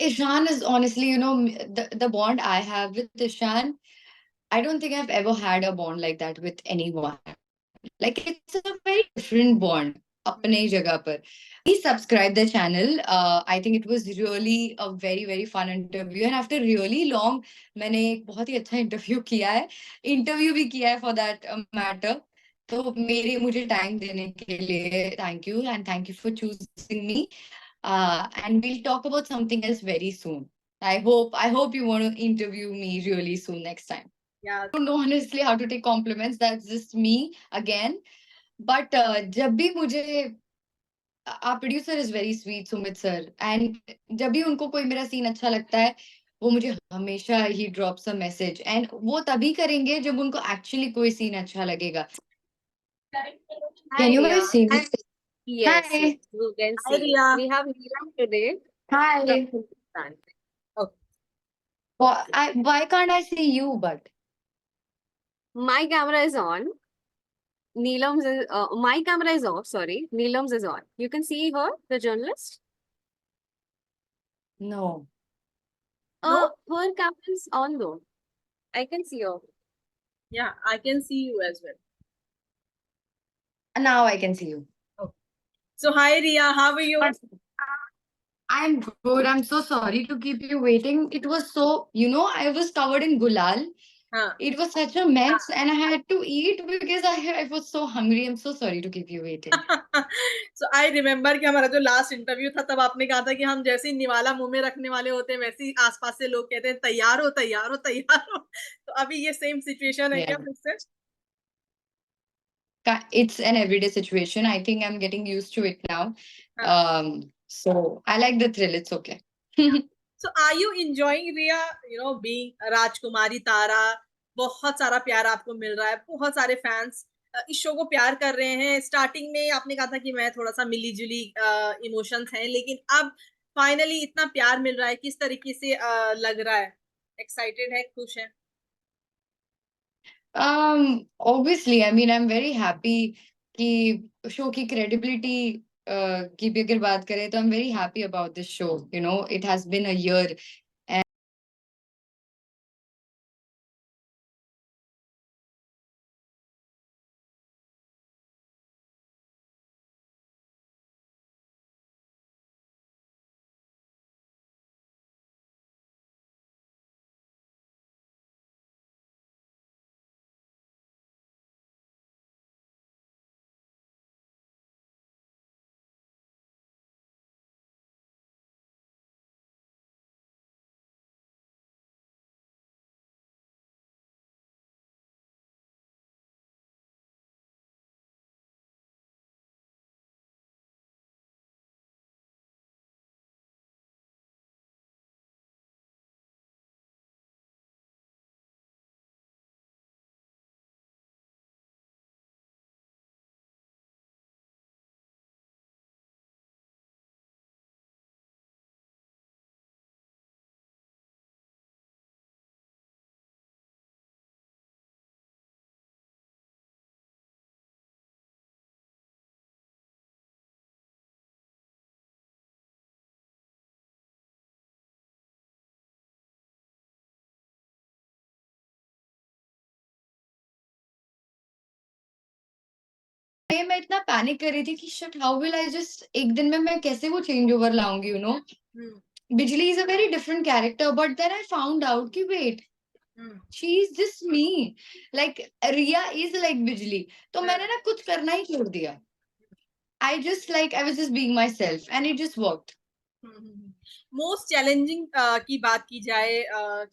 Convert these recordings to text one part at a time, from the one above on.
Ishan is honestly, the bond I have with Ishan, I don't think I've ever had a bond like that with anyone. Like it's a very different bond अपने जगह पर. Please subscribe the channel. I think it was really a very very fun interview and after really long मैंने एक बहुत ही अच्छा interview किया है. Interview भी किया है for that matter. तो मेरे मुझे time देने के लिए thank you and thank you for choosing me. And we'll talk about something else very soon. I hope you want to interview me really soon next time. Yeah. I don't know honestly how to take compliments. That's just me again. But जब भी मुझे our producer is very sweet, Sumit sir, and जब भी उनको कोई मेरा scene अच्छा लगता है, वो मुझे हमेशा he drops a message and वो तभी करेंगे जब उनको actually कोई सीन अच्छा लगेगा. Hi, Can you Riya. guys see me? Yes, Hi. yes, you can Hi, see. Riya. We have Neelam today. Hi. Okay. Why can't I see you? But My camera is on. Neelam's is, my camera is off, sorry. Neelam's is on. You can see her, the journalist. no. No? Her camera is on though. I can see her. Yeah, I can see you as well. Now I can see you. So hi Riya, how are you? I'm good. I'm so sorry to keep you waiting. It was so, I was covered in gulal. हाँ. It was such a mess and I had to eat because I was so hungry. I'm so sorry to keep you waiting. So I remember कि हमारा जो last interview था तब आपने कहा था कि हम जैसे ही निवाला मुंह में रखने वाले होते हैं वैसे ही आसपास से लोग कहते हैं तैयार हो तैयार हो तैयार हो. तो अभी ये सेम सिचुएशन है क्या Yeah. फिर से? It's an everyday situation. I think I'm getting used to it now. हाँ. So I like the thrill. It's okay. So are you enjoying Riya, being राजकुमारी तारा? बहुत सारा प्यार आपको मिल रहा है, बहुत सारे फैंस इस शो को प्यार कर रहे हैं. स्टार्टिंग में आपने कहा था कि मैं थोड़ा सा मिली जुली इमोशंस हैं, लेकिन अब फाइनली इतना प्यार मिल रहा है, किस तरीके से लग रहा है? एक्साइटेड है, खुश है? Obviously, I mean, I'm very happy कि show की credibility की भी अगर बात करें तो I'm very happy about this show. It has been a year. मैं इतना पैनिक कर रही थी कि shit how will I just एक दिन में मैं कैसे वो चेंज ओवर लाऊंगी Bijli is a very different character but then I found out कि wait she is just me like Riya is like Bijli तो मैंने ना कुछ करना ही छोड़ दिया I was just being myself and it just worked. Most challenging की बात की जाए,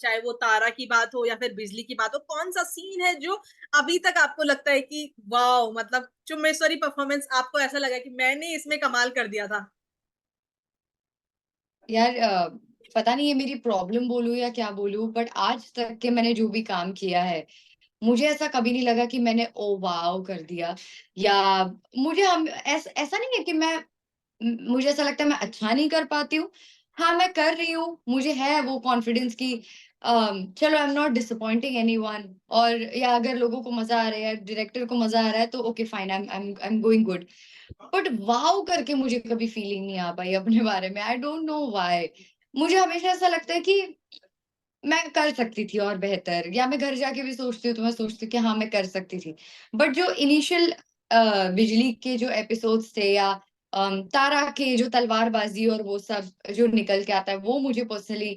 चाहे वो तारा की बात हो या फिर बिजली की बात हो, कौन सा सीन है जो अभी तक आपको लगता है कि वाओ, मतलब चुम्मेश्वरी परफॉर्मेंस आपको ऐसा लगा कि मैंने इसमें कमाल कर दिया था? यार पता नहीं ये मेरी प्रॉब्लम बोलूं या क्या बोलूं बट आज तक के मैंने जो भी काम किया है मुझे ऐसा कभी नहीं लगा कि मैंने ओ वाओ कर दिया या ऐसा नहीं है कि मुझे ऐसा लगता है मैं अच्छा नहीं कर पाती हूँ. हाँ मैं कर रही हूँ मुझे है वो कॉन्फिडेंस की चलो I am not disappointing anyone और या अगर लोगों को मजा आ रहा है या डायरेक्टर को मजा आ रहा है तो okay fine I am going good but wow करके मुझे कभी फीलिंग नहीं आ पाई अपने बारे में. I don't know why. मुझे हमेशा ऐसा लगता है कि मैं कर सकती थी और बेहतर, या मैं घर जाके भी सोचती हूँ तो मैं सोचती हूँ कि हाँ, मैं कर सकती थी। बट जो इनिशियल बिजली के जो एपिसोड्स थे, या तारा के जो तलवारबाजी और वो सब जो निकल के आता है, वो मुझे पर्सनली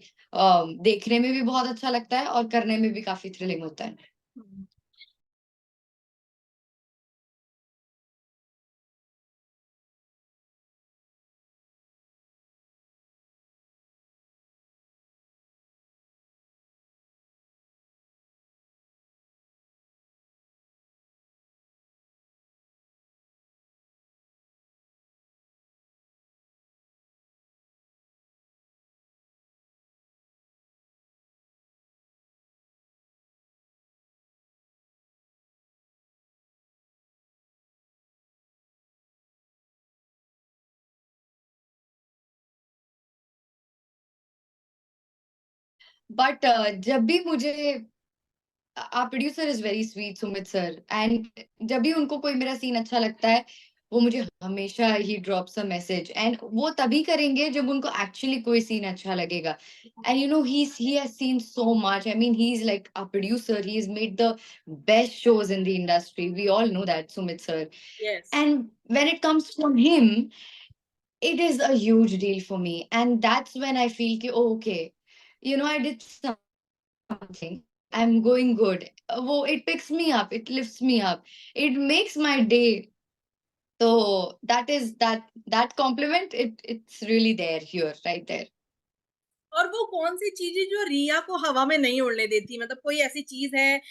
देखने में भी बहुत अच्छा लगता है और करने में भी काफ़ी थ्रिलिंग होता है। हम्म। बट जब भी मुझे our producer is very sweet, Sumit sir, and जब भी उनको कोई मेरा सीन अच्छा लगता है, वो मुझे हमेशा ही ड्रॉप्स अ मैसेज, एंड वो तभी करेंगे जब उनको एक्चुअली कोई सीन अच्छा लगेगा. And you know he has seen so much. I mean, he's like a producer. He's made the best shows in the industry. We all know that, Sumit sir. Yes. And when it comes from him, it is a huge deal for me. And that's when I feel कि, oh, okay, you know, I did something. I'm going good. वो it picks me up. It lifts me up. It makes my day. So that compliment. It's really there here, right there. और वो कौन सी चीजें जो रिया को हवा में नहीं उड़ने देती, मतलब कोई ऐसी चीज है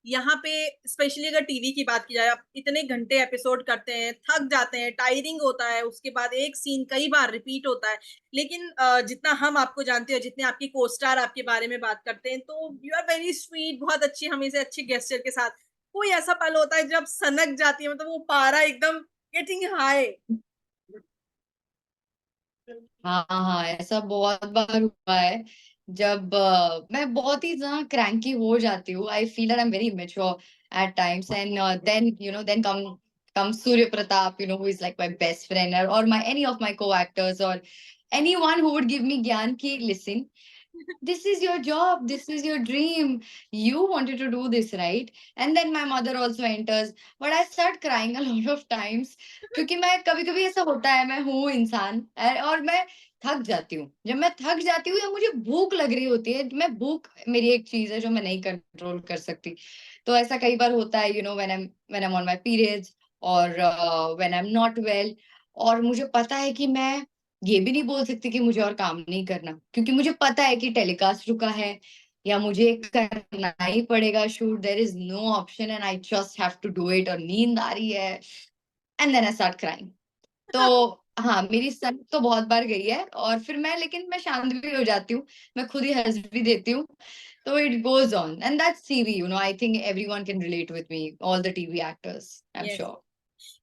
यहाँ पे, स्पेशली अगर टीवी की बात की जाए, आप इतने घंटे एपिसोड करते हैं, थक जाते हैं, टायरिंग होता है, उसके बाद एक सीन कई बार रिपीट होता है, लेकिन जितना हम आपको जानते हैं, जितने आपकी को स्टार आपके बारे में बात करते हैं, तो यू आर वेरी स्वीट, बहुत अच्छी, हमेशा अच्छे गेस्चर के साथ। कोई ऐसा पल होता है जब सनक जाती है, मतलब वो पारा एकदम गेटिंग हाई? हाँ हाँ, ऐसा बहुत बार हुआ है जब मैं बहुत ही ज्यादा क्रैंकी हो जाती हूँ. I feel that I am very immature at times, and then comes Surya Pratap, who is like my best friend, or my any of my co-actors, or anyone who would give me gyan ki, listen, this is your job, this is your dream, you wanted to do this, right? And then my mother also enters, but I start crying a lot of times, क्योंकि मैं कभी कभी ऐसा होता है, मैं हूँ इंसान और मैं थक जाती हूँ. जब मैं थक जाती हूँ या मुझे भूख लग रही होती है, मैं भूख मेरी एक चीज है जो मैं नहीं कंट्रोल कर सकती. तो ऐसा कई बार होता है, when I'm on my periods, और when I'm not well, और मुझे पता है कि मैं ये भी नहीं बोल सकती कि मुझे और काम नहीं करना, क्योंकि मुझे पता है कि टेलीकास्ट रुका है या मुझे करना ही पड़ेगा shoot. There is no option and I just have to do it, और नींद आ रही है, and then I start crying. तो हाँ, मेरी सन तो बहुत बार गई है, और फिर लेकिन मैं शांत भी हो जाती हूँ, मैं खुद ही हंस भी देती हूँ. तो it goes on, and that's TV. I think everyone can relate with me, all the TV actors, I am yes, sure.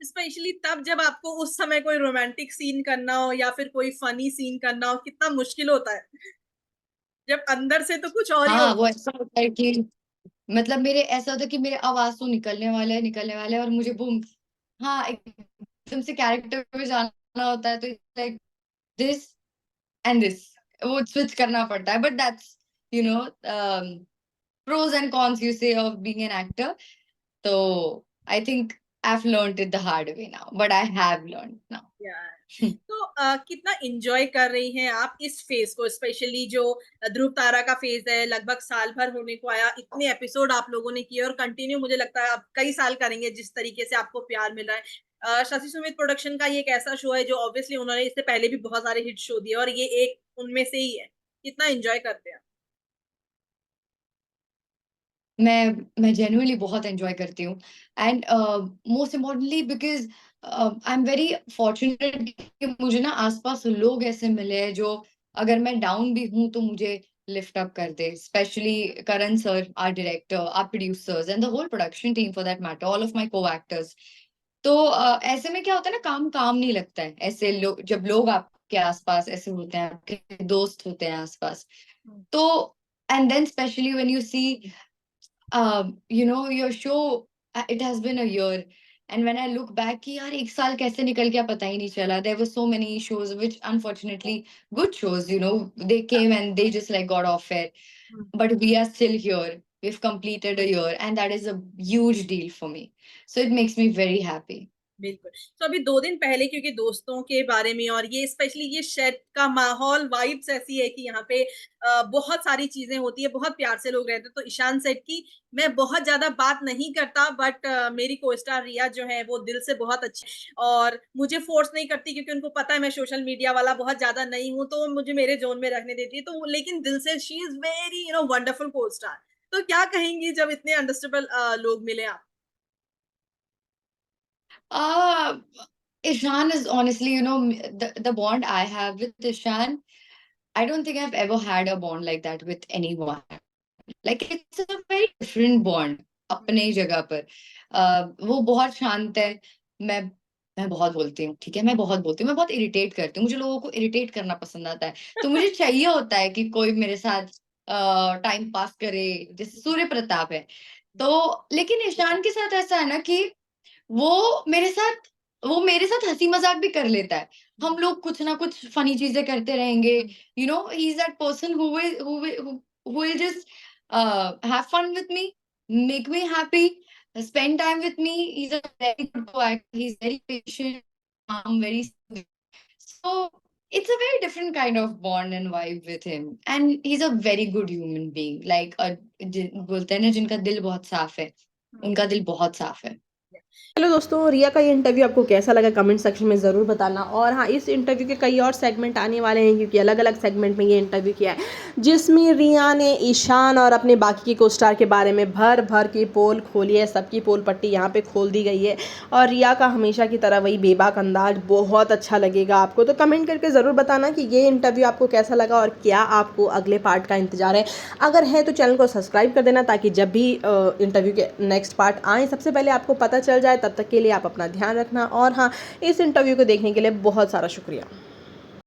Specially तब जब आपको उस समय कोई रोमांटिक सीन करना हो या फिर कोई फनी सीन करना हो, कितना मुश्किल होता है जब अंदर से तो कुछ और ही हाँ, होता वो ऐसा होता है कि मतलब मेरे ऐसा होता है कि मेरे आवाज तो निकलने वाले हैं, और मुझे बूम, हाँ, एकदम से कैरेक्टर में जाना होता है, तो लाइक दिस एंड दिस, वो स्विच करना पड़ता है. But that's you know pros and cons, you say, of being an actor. So I think I've learned it the hard way now, but I have learned now. है? तो कितना enjoy कर रही हैं आप इस फेज को, स्पेशली जो ध्रुव तारा का फेज है, लगभग साल भर होने को आया, इतने एपिसोड आप लोगों ने किए और कंटिन्यू, मुझे लगता है आप कई साल करेंगे, जिस तरीके से आपको प्यार मिल रहा है। शशि सुमित प्रोडक्शन का ये एक ऐसा शो है जो ऑब्वियसली उन्होंने इससे पहले भी बहुत सारे हिट शो दिए और ये एक उनमें से ही है। कितना एंजॉय करते हैं? मैं जेन्युइनली बहुत एंजॉय करती हूँ, and most importantly because I am very fortunate कि मुझे ना आसपास लोग ऐसे मिले हैं जो, अगर मैं डाउन भी हूँ तो मुझे लिफ्ट अप कर दे. Specially Karan sir, our director, our producers, and the whole production team for that matter, all of my coactors. तो ऐसे में क्या होता है ना, काम काम नहीं लगता है ऐसे लोग, जब लोग आपके आसपास ऐसे होते हैं, आपके दोस्त होते हैं आसपास. तो and then specially when you see your show, it has been a year, And when I look back कि यार एक साल कैसे निकल गया पता ही नहीं चला. There were so many shows which unfortunately good shows, they came and they just like got off air. But we are still here. We've completed a year, and that is a huge deal for me. So it makes me very happy. बिल्कुल। तो अभी 2 दिन पहले क्योंकि दोस्तों के बारे में और ये स्पेशली ये सेट का माहौल वाइब्स ऐसी है कि यहाँ पे बहुत सारी चीज़ें होती है, बहुत प्यार से लोग रहते हैं। तो ईशान सेट की मैं बहुत ज़्यादा बात नहीं करता बट मेरी को-स्टार रिया जो है वो दिल से बहुत अच्छी और मुझे फ़ोर्स नहीं करती क्योंकि उनको पता है मैं सोशल मीडिया वाला बहुत ज़्यादा नहीं हूँ, तो मुझे मेरे ज़ोन में रखने देती है। तो लेकिन दिल से she is very wonderful co-star. तो क्या कहेंगी जब इतने अंडरस्टैंडेबल लोग मिले आप Uh, Ishan is honestly, the bond I have with Ishan, I don't think I've ever had a bond like that with anyone. Like it's a very different bond अपने ही जगह पर. वो बहुत शांत है. मैं मैं बहुत बोलती हूँ, ठीक है, मैं बहुत बोलती हूँ, मैं बहुत इरिटेट करती हूँ, मुझे लोगों को इरिटेट करना पसंद आता है. तो मुझे चाहिए होता है कि कोई मेरे साथ टाइम पास करे, जैसे सूर्य प्रताप है. तो लेकिन ईशान के साथ ऐसा है ना कि वो मेरे साथ वो मेरे साथ हँसी मज़ाक भी कर लेता है. हम लोग कुछ ना कुछ फ़नी चीज़ें करते रहेंगे. He is that person who will just have fun with me, make me happy, spend time with me. He's a very good poet. He's very patient, very sweet. So it's a very different kind of bond and vibe with him. And he's a very good human being. Like बोलते हैं ना जिनका दिल बहुत साफ है, उनका दिल बहुत साफ है. हेलो दोस्तों, रिया का ये इंटरव्यू आपको कैसा लगा कमेंट सेक्शन में ज़रूर बताना। और हाँ, इस इंटरव्यू के कई और सेगमेंट आने वाले हैं क्योंकि अलग अलग सेगमेंट में ये इंटरव्यू किया है जिसमें रिया ने ईशान और अपने बाकी के को स्टार के बारे में भर भर की पोल खोली है। सबकी पोल पट्टी यहाँ पे खोल दी गई है और रिया का हमेशा की तरह वही बेबाक अंदाज बहुत अच्छा लगेगा आपको। तो कमेंट करके ज़रूर बताना कि ये इंटरव्यू आपको कैसा लगा और क्या आपको अगले पार्ट का इंतज़ार है। अगर है तो चैनल को सब्सक्राइब कर देना ताकि जब भी इंटरव्यू के नेक्स्ट पार्ट आए सबसे पहले आपको पता चल जाए। तब तक के लिए आप अपना ध्यान रखना और हाँ, इस इंटरव्यू को देखने के लिए बहुत सारा शुक्रिया।